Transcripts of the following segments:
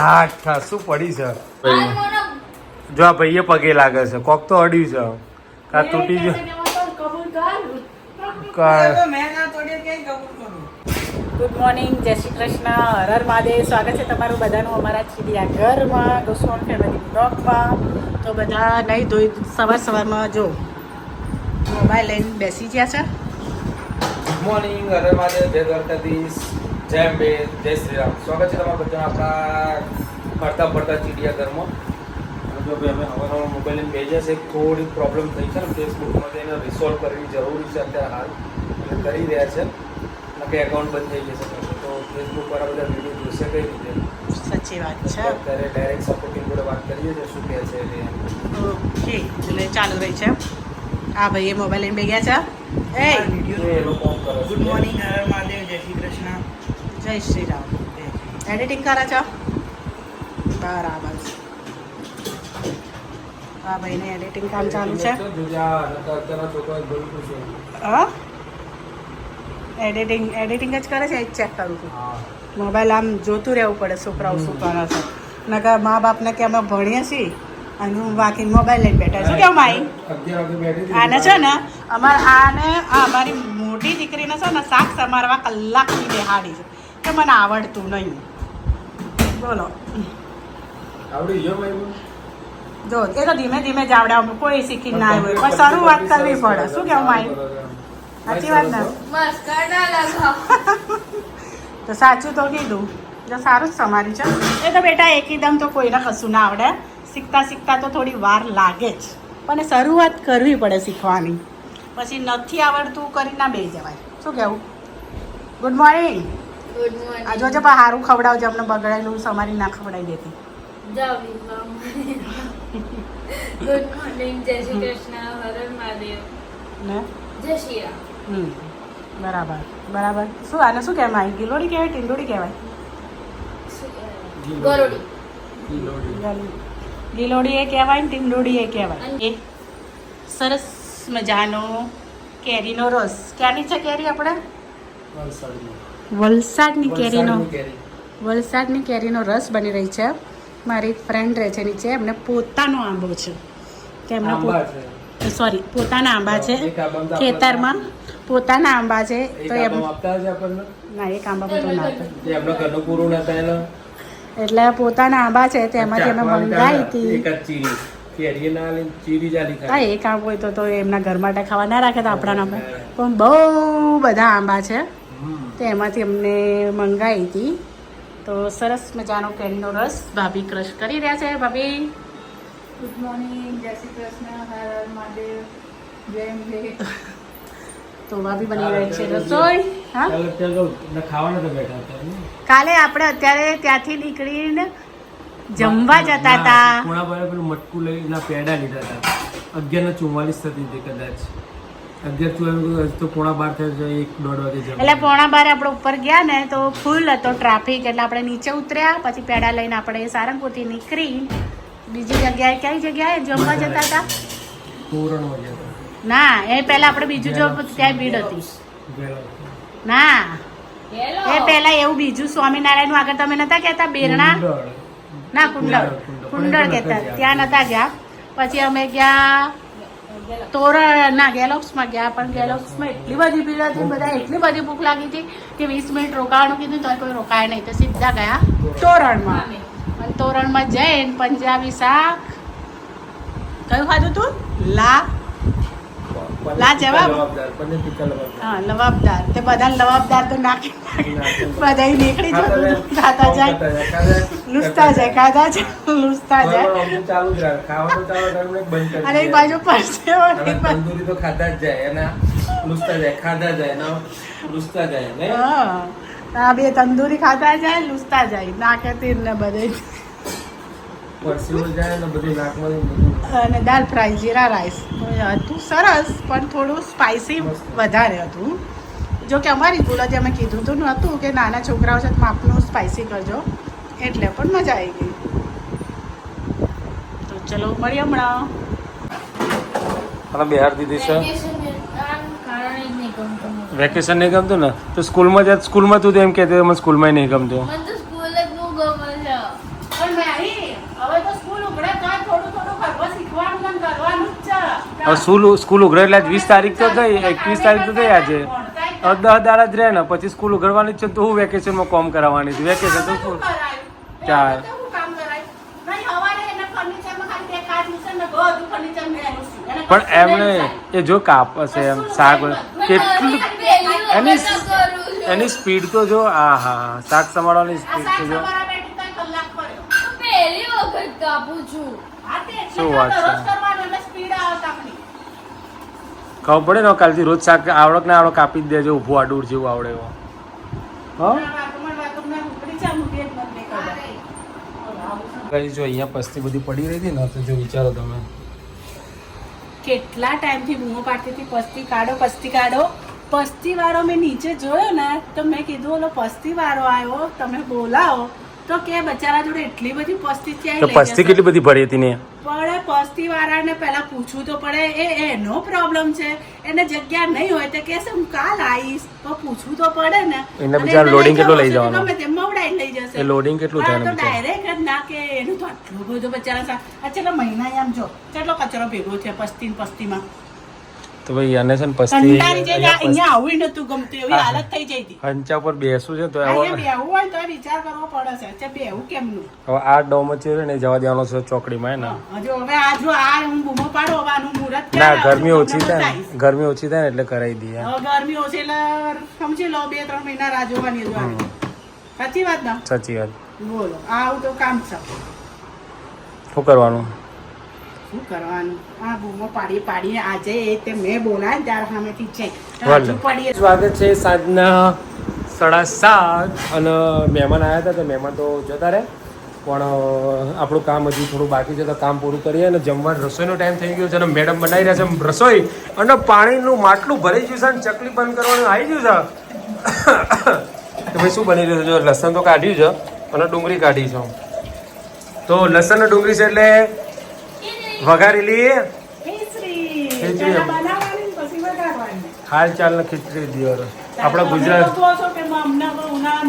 હા શું પડી છે ભાઈ? જો આ ભાઈએ પગે લાગે છે, કોક તો અડ્યું છે, કા તૂટી ગયો. ગુડ મોર્નિંગ, જય શ્રી કૃષ્ણ, હર હર મહાદેવ. સ્વાગત છે તમારું બધાનું અમારા ચિડિયાઘરમાં, ગોસ્વામ ફેમિલી બ્લોગમાં. તો બધા નહીં ધોઈ સવારમાં જો મોબાઈલ લઈને બેસી ગયા છે. ગુડ મોર્નિંગ, હર હર મહાદેવ, જય દ્વારકાધીશ, જય અંબે, જય શ્રી રામ. સ્વાગત છે તમારા બધાનું આપણા ફરતા ફરતા ચિડિયાઘરમાં. જો ભાઈ અમે હવારમાં મોબાઈલ લઈને બેસ્યા છે, થોડી પ્રોબ્લેમ થઈ છે ને ફેસબુકમાં, એને રિસોલ્વ કરવી જરૂરી છે અત્યારે હાલ, એટલે કરી રહ્યા છે. કે એકાઉન્ટ બંધ થઈ જશે તો ફેસબુક પર બધા વિડીયો જોશે કઈ રીતે? સાચી વાત છે. અત્યારે ડાયરેક્ટ સપોર્ટિંગ જોડે વાત કરીએ છીએ શું કહે છે એટલે. ઓકે, એટલે ચાલુ રહી છે. હા ભાઈ, એ મોબાઈલ લઈને બે ગયા છે. ગુડ મોર્નિંગ, હર હર મહાદેવ, જય શ્રી કૃષ્ણ, જય શ્રી રામ. એડિટિંગ કરે છે બરાબર. હા ભાઈને એડિટિંગ કામ ચાલુ છે. હા, એડિટિંગ જ કરે છે, એ જ ચેક કરું છું. મોબાઈલ આમ જોતું રહેવું પડે, છોકરાઓ શું કરે છે. નકર મા બાપને કે અમે ભણીએ છીએ અને હું બાકી મોબાઈલ લઈને બેઠા છું. કેવું માઈ આને છે ને અમારી મોટી દીકરીને છે ને શાક સમારવા કલાકની બેહાડી છે કે મને આવડતું નહીં. બોલો, જો એ તો ધીમે ધીમે જ આવડે, કોઈ શીખી ના હોય પણ શરૂઆત કરવી પડે. શું કેવું માઈ? સાચી વાત ને? તો સાચું તો કીધું. જો સારું જ સમાર્યું છે. એ તો બેટા એકદમ તો કોઈને કશું ના આવડે, શીખતા શીખતા તો થોડી વાર લાગે જ, પણ શરૂઆત કરવી પડે શીખવાની. પછી નથી આવડતું કરી ના બેસી જવાય. શું કહેવું? Good morning. Good morning. આ જોજે પણ સારું ખવડાવજો, અમને બગડેલું સમારી ના ખવડાવી દેતી. ગુડ મોર્નિંગ, જય શ્રી કૃષ્ણ, હર હર મહાદેવ, ને જય શ્રી રામ. બરાબર બરાબર. શું આને શું કહેવાય? ગિલોડી કહેવાય, ટીંડોડી કહેવાય? ગરોડી. ગિલોડી એ કહેવાય ને ટીંડોડી એ કહેવાય. એ સરસ મજાનો કેરીનો રસ. ક્યાંની છે કેરી? આપણે વલસાડની કેરીનો રસ બની રહી છે. મારી એક ફ્રેન્ડ રહે છે નીચે, એમને પોતાનો આંબો છે, કે એમના પોતાના આંબા છે ખેતરમાં, પોતાના આંબા છે. તો એમ ના, એક આંબા બધો ના હતા, એટલે પોતાના આંબા છે તેમાંથી અમે મંગાવી હતી. હા, એક આંબો હોય તો એમના ઘર માટે ખાવા ના રાખે તો આપણા ના, પણ બહુ બધા આંબા છે તો એમાંથી અમને મંગાવી હતી. તો સરસ મજાનો કેરીનો રસ ભાભી ક્રશ કરી રહ્યા છે. ભાભી ગુડ મોર્નિંગ, જય શ્રી કૃષ્ણ, હર હર મહાદેવ, જય અંબે. તો ભાભી બની રહી છે રસોઈ. હા, કાલે આપણે અત્યારે ત્યાંથી નીકળીને જમવા જતા હતા. પેલું મટકું લઈને પેડા લીધા હતા. 11:44 થતી હતી કદાચ. 11:44 તો 11:15 થયો, 1-1:30 વાગે જમવા. એટલે 11:15 આપણે ઉપર ગયા ને તો ફૂલ હતો ટ્રાફિક, એટલે આપણે નીચે ઉતર્યા, પછી પેડા લઈને આપણે સારંગપુરથી નીકળી બીજી જગ્યાએ. કઈ જગ્યાએ જમવા જતા હતા? ના, એ પહેલા આપણે બીજું જો ત્યાં ભીડ હતી. ના, એ પહેલા એવું બીજું સ્વામિનારાયણ આગળ તમે નતા કહેતા બેરણા? ના, કુંડળ કહેતા, ત્યાં નતા ગયા. પછી અમે ગયા તોરણ ના ગેલોક્સમાં ગયા, પણ ગેલોક્સમાં એટલી બધી ભીડ હતી, બધા એટલી બધી ભૂખ લાગી હતી કે 20 મિનિટ રોકાવાનું કીધું તો કોઈ રોકાય નહીં, તો સીધા ગયા તોરણમાં. અને તોરણમાં જઈને પંજાબી શાક કયું ખાધું તું? જવાબ. હા, લવાબદાર. તે બધા લવાબદાર તો નાખી બધા નીકળી જતું, ખાતા જાય, લૂસતા જાય, ખાતા જાય, લૂસતા જાય. અને એક બાજુ પરસેવો, તંદૂરી તો ખાતા જ જાય એના, લૂસતા જાય, ખાતા જાય, લૂસતા જાય. હા, આ બે તંદૂરી ખાતા જાય, લૂસતા જાય, નાકે તીર ને બધે. અને દાલ ફ્રાય, જીરા રાઈસ હતું સરસ, પણ થોડું સ્પાઇસી વધારે હતું. જો કે અમારી ભૂલ જ, અમે કીધું તો નહોતું કે નાના છોકરાઓ છે માપનું સ્પાઇસી કરજો, એટલે પણ મજા આવી ગઈ. તો ચલો મળીએ હમણાં. બિહાર દીધી છે વેકેશન નહીં ગમતું ને તો સ્કૂલમાં તું એમ કહેતી મને સ્કૂલમાં નહીં ગમતું. મને તો સ્કૂલ જ બહુ ગમે છે. હવે સ્કૂલ ઉઘરે એટલે 20 તારીખ તો થઈ, 21 તારીખ તો થઈ આજે. હવે 10 દાડા જ રહે ને, પછી સ્કૂલ ઉઘડવાની જ છે તો હું વેકેશનમાં કોમ કરાવવાની છું. વેકેશન તો શું ચાર. પણ એમને એ જો કાપશે એમ શાક કેટલું એની સ્પીડ તો જો. આ હા શાક સમારવાની સ્પીડ તો જો. શું વાત છે, ખબર પડે ને કાલથી રોજ શાક આવડક ને આવડક કાપી જ દેજો. ઊભું આડું જેવું આવડે એવો. હા જો અહીંયા પસ્તી બધી પડી રહી હતી ને, તો જો વિચારો તમે કેટલા ટાઈમથી બૂમો પાડતી હતી પસ્તી કાઢો પસ્તી કાઢો. પસ્તી વાળો મેં નીચે જોયો ને તો મેં કીધું ઓલો પસ્તી વાળો આવ્યો, તમે બોલાવો. તો કે બચારા જોડે એટલી બધી પસ્તી તો પસ્તી કેટલી બધી ભરી હતી ને. પડે પસ્તી વાળાને પહેલા પૂછવું તો પડે, એનો પ્રોબ્લેમ છે. એને જગ્યા નહીં હોય તો કહેશે હું કાલ આવીશ, તો પૂછવું તો પડે ને. એને બિચારા લોડિંગ કેટલું લઈ જવાનું, ગમે તેમ મવડાઈને લઈ જશે. એ લોડિંગ કેટલું થાય ને ડાયરેક્ટ જ ના કે એનું તો આટલું બધું બચારા. અચ્છા મહિના આમ જો કેટલો કચરો ભેગો છે પસ્તીમાં. તો ભાઈ આને છે ને પસ્તી અહીંયા આવું નતું ગમતું, એવી હાલત થઈ જઈ હતી. હંચા પર બેસવું છે તો બેહવું હોય તો વિચાર કરવો પડે છે. બેહવું કેમનું? હવે આ ડોમ છે ને જવા દેવાનો છે ચોકડીમાં ને. હજુ હવે આ જો આ હું બૂમો પાડો હવે આનું મુહૂર્ત ના ગરમી ઓછી થાય ને, ગરમી ઓછી થાય ને એટલે કરાવી દઈએ. હવે ગરમી ઓછી એટલે સમજી લો 2-3 મહિના રાહ જોવાની હજુ આવી. સાચી વાત ને? સાચી વાત. બોલો આવું તો કામ છે. શું કરવાનું? શું કરવાનું? આ બૂમો પાડીએ આજે તે મેં બોલાય ત્યારે સામેથી છે. સ્વાગત છે સાંજના 7:30 અને મહેમાન આવ્યા હતા. તો મહેમાન તો જતા રહે, પણ આપણું કામ હજી થોડું બાકી છે તો કામ પૂરું કરીએ. અને જમવાનો રસોઈનો ટાઈમ થઈ ગયો છે અને મેડમ બનાવી રહ્યા છે રસોઈ. અને પાણીનું માટલું ભરાઈ ગયું છે અને ચકલી બંધ કરવાનું આવી ગયું છે. તો ભાઈ શું બની રહ્યું છે? જો લસણ તો કાઢ્યું છે અને ડુંગળી કાઢી છે. તો લસણ અને ડુંગળી છે એટલે વઘારેલી હાલ ચાલ ને ખીચડી દિયો. આપણા ગુજરાત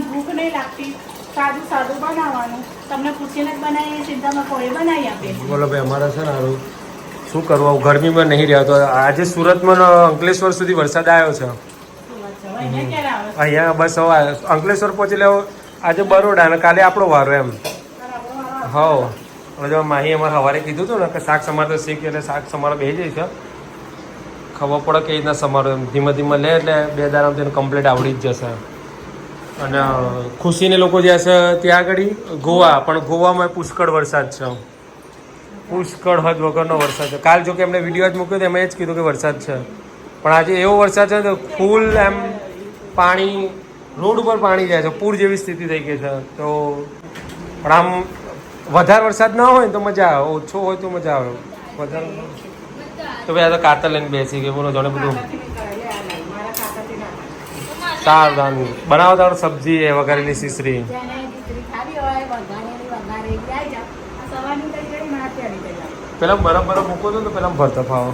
ભૂખ નહીં લાગતી, સાદું સાદું બનાવવાનું. તમને પૂછીને જ બનાવીએ ચિંતામાં કોઈ બનાવી આપે. બોલો ભાઈ અમારે છે ને હારું શું કરવું, ગરમીમાં નહીં રહ્યા. તો આજે સુરતમાં અંકલેશ્વર સુધી વરસાદ આવ્યો છે. અહીંયા બસ હવે અંકલેશ્વર પહોંચી લેવો આજે બરોડા અને કાલે આપણો વારો એમ. હા હવે જો માહી અમારે સવારે કીધું હતું ને કે શાક સમારતો શીખ, એટલે શાક સમારો બેસી જાય છે. ખબર પડે કે રીતના સમારો એમ ધીમે ધીમે લે એટલે 2 દાડામાં તેને કમ્પ્લીટ આવડી જ જશે. અને ખુશીને લોકો જ્યાં છે ત્યાં આગળ ગોવા, પણ ગોવામાં પુષ્કળ વરસાદ છે. પુષ્કળ હદ વગરનો વરસાદ છે. કાલ જો કે એમને વિડીયો જ મૂક્યો તો એમાં એ જ કીધું કે વરસાદ છે, પણ આજે એવો વરસાદ છે તો ફૂલ એમ પાણી રોડ ઉપર પાણી જાય છે, પૂર જેવી સ્થિતિ થઈ ગઈ છે. તો પણ આમ વધારે વરસાદ ના હોય ને તો મજા આવે, ઓછો હોય તો મજા આવે. વધારે તો ભાઈ આ તો કાતર લઈને બેસી ગઈ. બોલો જોડે બધું સારું બનાવો તારો સબ્જી એ વઘારેલી ખીચડી. પેલા બરફ મૂકો છો તો પેલા ભરતા ફાવો.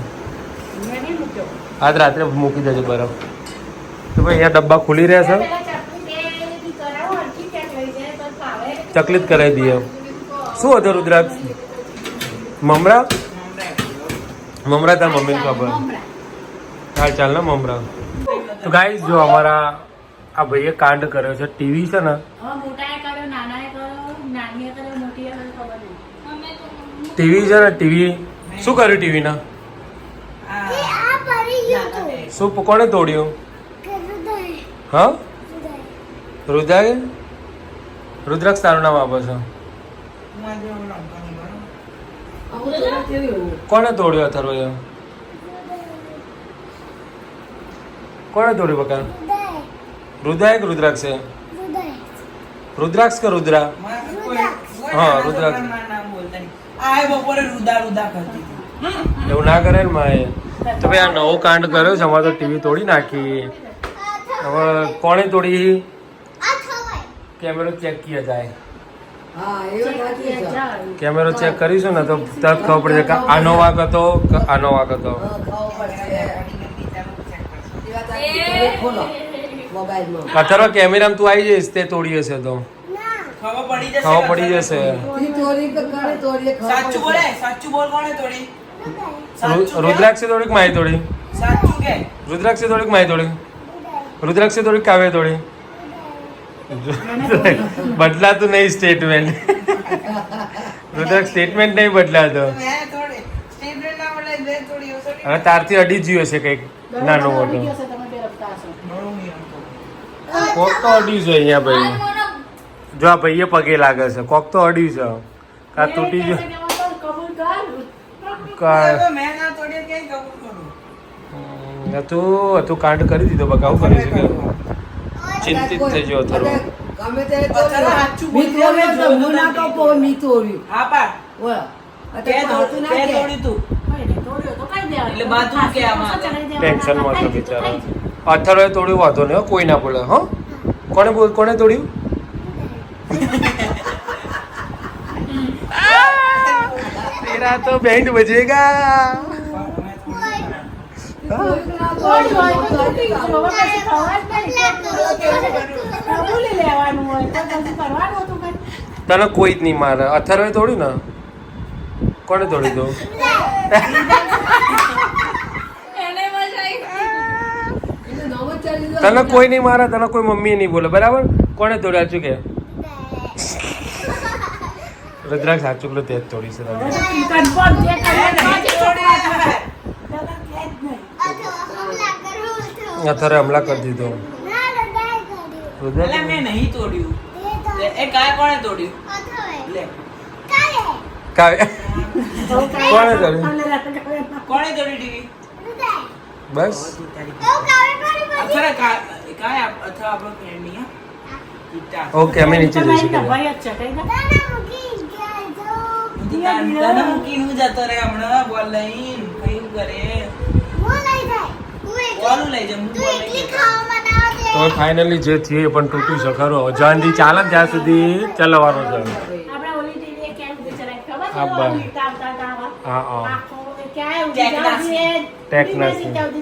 આજ રાત્રે મૂકી દેજો બરફ. તો ભાઈ અહીંયા ડબ્બા ખુલી રહ્યા છે, ચકલીત કરાવી દઈએ. શું હતું રુદ્રાક્ષ? મમરા તાર મમ્મીને ખબર. હાલ ચાલ ને મમરા. તો ગાઈસ જો અમારા આ ભાઈએ કાંડ કર્યો છે. ટીવી છે ને, ટીવી છે ને, ટીવી શું કર્યું? ટીવી ના શું કોણે તોડ્યું? હા રુદ્રાય રુદ્રાક્ષ તારું નામ આપો છો? કોને તોડ્યો? અથર્વ કોને તોડ્યું? બકા રુદ્રાય કે રુદ્રાક્ષ છે? રુદ્રાક્ષ કે રુદ્રા? હા રુદ્રાક્ષ. એવું ના કરે ને માએ. તો ભાઈ આ નવો કાંડ કર્યો છે. અમારે તો ટીવી તોડી નાખી. હવે કોણે તોડી? કેમેરો ચેક કિયા જાય. કેમેરો ચેક કરીશું ને તો તરત ખબર પડશે કે આનો વાંક હતો કે આનો વાંક હતો. અથર્વ કેમેરામાં તું આવી જઈશ તે તોડી હશે તો ખબર પડી જશે. रुद्राक्षी થોડીક માય થોડી સાચું કે रुद्राक्षी થોડીક માય થોડી रुद्राक्षी થોડીક કાવ્ય થોડી બદલાતું નહીં સ્ટેટમેન્ટ रुद्राक्ष સ્ટેટમેન્ટ નહીં બદલાતો મેં થોડી સ્ટેટમેન્ટ ના મળે બે થોડી ઓસડી હવે તારથી અડી જ ગયો છે કંઈક નાનો મોટો તમે બે રમતા હશો. ઘણું નહીં કોક તો અડ્યું છે અહીંયા ભાઈ જો આ ભાઈએ પગે લાગે છે કોક તો અડ્યું છે કા તૂટી ગયો કબૂલ કર. કા- મેં ના તોડ્યો ક્યાંય કબૂલ કરું હતું કાંડ કરી દીધો બકાવ કરે છે કે ચિંતિત થઈ ગયો થોડો ગમે તે પથ્થર હાચું મી બોલ્યો તોડ્યો તો હું ના કહું મી તોડ્યું હા પા બોલો તે અત્યારે તોડ્યું ના કે તું કઈ નહીં, તોડ્યો તો કઈ દેવાનું. એટલે બાથરૂમ કે આમાં ચડાઈ દેવાનું. ટેન્શનમાં હતો થઈ બિચારો ગયું. અથર્વે તોડ્યું વાંધો નહીં હો, કોઈ ના બોલે હો કોણે તોડ્યું તેરા તો બેન્ડ બજેગા તોડ્યું હોય તો તૂટી ગયું. હવે પછી થવા જ નહીં. કબૂલી લેવાનું હોય તો પછી કરવાનું હતું કંઈ. તને કોઈ જ નહીં મારે અથર્વે તોડ્યું ને કોણે તોડી દો તને કોઈ નહીં મારે તને કોઈ મમ્મી નહીં બોલે બરાબર કોણે તોડ્યા છું કે રુદ્રાક્ષ સાચું પેલું તે જ તોડી છે તને કન્ફર્મ જે કરવાનું નહીં તોડ્યું છે. અથર્વે હમલા કરી દીધો એટલે મેં નહીં તોડ્યું એ કાય કોણે તોડ્યું લે કાવ્ય કોણે તોડ્યું કોણે તોડી ટીવી બસ અથવા કાય અથવા આપણો ફ્રેન્ડ નહીં હા ઓકે અમે નીચે જઈશું કે ભાઈ જ છે કઈ ના. તને મૂકી હું જતો રે હમણાં બોલ લઈને કયું કરે કોનું લઈ જા હું બોલ લઈ જતો. તો ફાઇનલી જે થયું એ પણ તૂટ્યું છે ખરો જાનથી ચાલે ને ત્યાં સુધી ચલાવવાનો છે આપણે ઓલી ટીવી કેમ ચલાવી ખબર છે? આ બા. ઓલી ટાવતા ટાવા. હા હા આખો ક્યાંય ઊંઘી ટેકનાસ. જાવ છે. ટેકનાસ. ઊંઘી જાવ છે.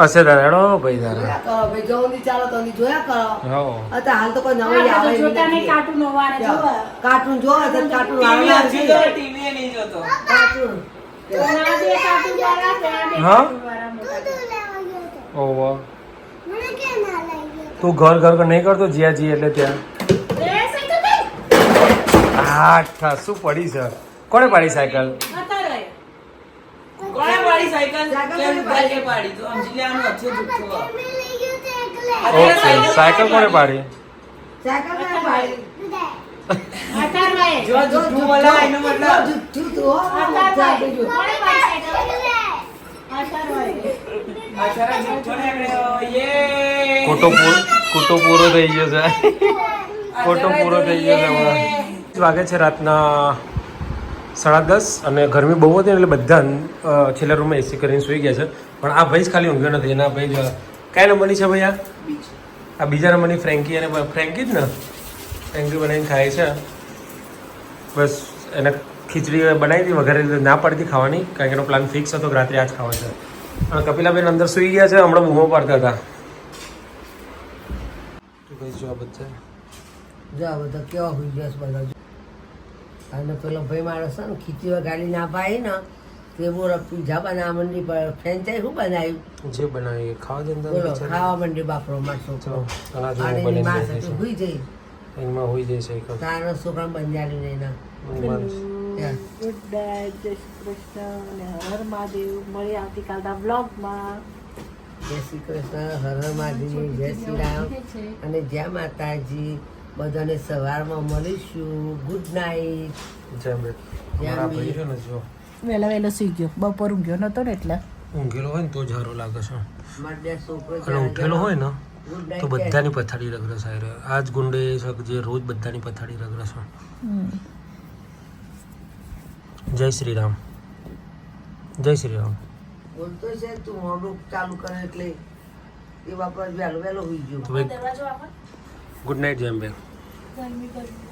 હશે તારે હેડો ભાઈ તારે જોયા કરો ભાઈ જો ઊંધી ચાલો તો ઊંધી જોયા કરો હો અત્યારે હાલ તો કોઈ નવી આવે આપણે તો એવી જોતા નહીં, નથી. કાર્ટૂન હોવાને જોવા. કાર્ટૂન જોવે તો કાર્ટૂન ટીવી આવે હજી તો ટીવી નહીં જોતો કાર્ટૂન પેલા બે કાર્ટૂન વાળા, પેલા બે હા? કાર્ટૂન વાળા મોટા. ઓહો તું ઘર ઘર નહીં કરતો જ્યાં જઈએ એટલે ત્યાં એ સાયકલ કઈ? હા શું પડી છે કોણે પાડી સાયકલ અત્યારે. કોણે પાડી સાયકલ સાયકલ કેમ કોણે પાડી? કે પાડી તો સમજી લેવાનું અચ્છે જુઠ્ઠું ઓકે સાયકલ કોણે પાડી સાયકલ ના પાડી અત્યારે. જો જુઠ્ઠું બોલાય એનો મતલબ જુઠ્ઠું તો હો, અત્યારે. જાગે જો. કોણે પાડી સાયકલ? અત્યારે. અચ્છા જુઠ્ઠો નીકળ્યો યે ખોટો પૂરો થઈ ગયો છે ખોટો પૂરો થઈ ગયો છે હમણાં વાગે છે રાતના 10:30 અને ગરમી બહુ હતી ને એટલે બધા છેલ્લા રૂમમાં એસી કરીને સૂઈ ગયા છે પણ આ ભાઈ જ ખાલી ઊંઘ્યો નથી એના ભાઈ કયા નંબરની છે ભાઈ આ બીજા નંબરની ફ્રેન્કી અને ફ્રેન્કી જ ને ફ્રેન્કી બનાવીને ખાય છે બસ એને ખીચડી બનાવી હતી વઘારે ના પડતી ખાવાની કારણ કે એનો પ્લાન ફિક્સ હતો કે રાત્રે આ જ ખાવા છે અને કપિલાબેન અંદર સૂઈ ગયા છે હમણાં બૂમો પાડતા હતા તો ભાઈ જો આ બધા જો આ બધા કેવા હોય ગયા છે બધા જો. અને પેલો ભાઈ મારો છે ને ખીચી ગાડી ના પાડી ને તે બોલો પીઝા બનાવવા માંડી પર ફ્રેન્ચાઇઝ શું બનાવ્યું જે બનાવી ખાવા દે અંદર બોલો બિચારા. ખાવા માંડી બાપરો મારો તો છોકરો ઘણા અને જેવું એની બની માં જાય સાથે છે હુઈ જઈ એમાં હોઈ જાય છે એક તારા છોકરા બંજારી નહીં ના ગુડ નાઇટ, જય શ્રી કૃષ્ણ અને હર હર મહાદેવ. મળી આવતીકાલના બ્લોગમાં. જય શ્રી કૃષ્ણ હર હર મહાદેવ જય શ્રી રામ અને જય માતાજી બધાને સવારમાં મળીશું ગુડ નાઇટ જેમ રે અમારા ભાઈ છે ને જો વહેલા વહેલો સુઈ ગયો, બપોર ઊંઘ્યો નતો ને એટલે. ઊંઘેલો હોય ને તો જ સારો લાગે છે મારા બે છોકરો અને ઉઠેલો હોય ને ગુડ તો નાઇટ બધાની પથારી રગરસ આવી રહે આજ ગુંડે જે રોજ બધાની પથારી રગરસ જય શ્રી રામ જય શ્રી રામ બોલતો છે તું મોઢું ચાલુ કરે એટલે એ બાપા વહેલો વહેલો હોઈ ગયો તો ભાઈ ગુડ નાઇટ જેમ બે ગરમી ગરમી